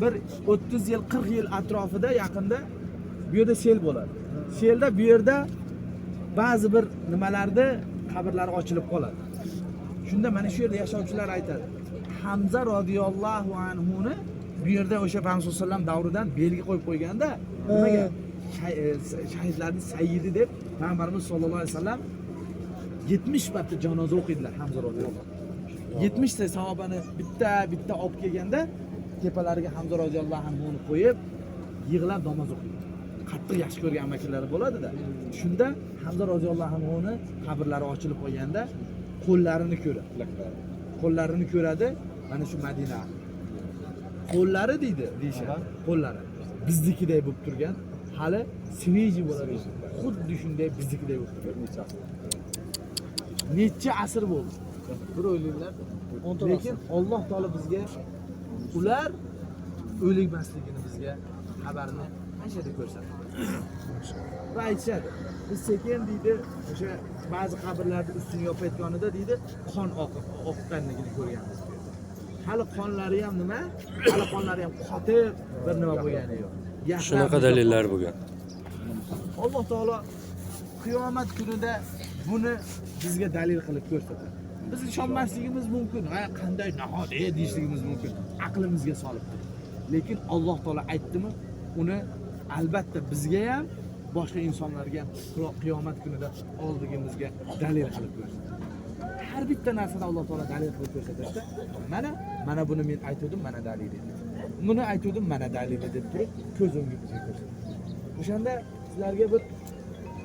bir 30 yil 40 yil atrofida yaqinda bu yerda sel bo'ladi. Selda bu yerda ba'zi bir nimalarda qabrlari ochilib qoladi. Shunda mana shu yerda yashovchilar aytadi. Hamza radhiyallohu anhu ni bu yerda o'sha Payg'ambar sollallohu alayhi vasallam davridan belgi qo'yib qo'yganda, nimaga shahidlarning sayyidi deb Payg'ambarimiz sollallohu alayhi vasallam 70 marta janoza o'qidilar Hamza radhiyallohu anhu. 70 ta sahobani bitta olib kelganda tepalariga Hamza radhiyallohu anhuni qo'yib yig'lab namoz o'qiydi. Qattiq yaxshi ko'rgan amakilari bo'ladi-da. Shunda Hamza radhiyallohu anhuni qabrlari ochilib qo'yganda qo'llarini ko'radi. Mana shu Madina. Qo'llari deyishadi. Qo'llari biznikiday bo'lib turgan, hali sveji bo'ladi. Xuddi shunday biznikiday bo'lib turgan. Necha asr bo'ldi? Bir o'ylanglar. Lekin Alloh taolo bizga ular o'lmasligini bizga xabarni qanchada ko'rsatdi. Va aytishadi, biz sekin deydi, o'sha ba'zi qabrlarning ustini yopayotganida deydi, qon oqqanligini ko'rganmiz. Hali qonlari ham nima? Hali qonlari ham qotib bir nima bo'lgani yo'q. Shunaqa dalillar bo'lgan. Alloh taolo qiyomat kunida buni bizga dalil qilib ko'rsatadi. Biz ishonmasligimiz mumkin, qanday nahot deyishligimiz mumkin, aqlimizga solib. Lekin Alloh taolo aytdimi, uni albatta bizga ham, boshqa insonlarga ham qiyomat kunida oldigimizga dalil qilib ko'rsatadi. Har bitta narsada Alloh taolo dalil qilib ko'rsatadi. Mana buni men aytdim, mana dalili. Buni aytdim, mana dalili deb turib ko'z o'ngimizga ko'rsatadi. O'shanda sizlarga bir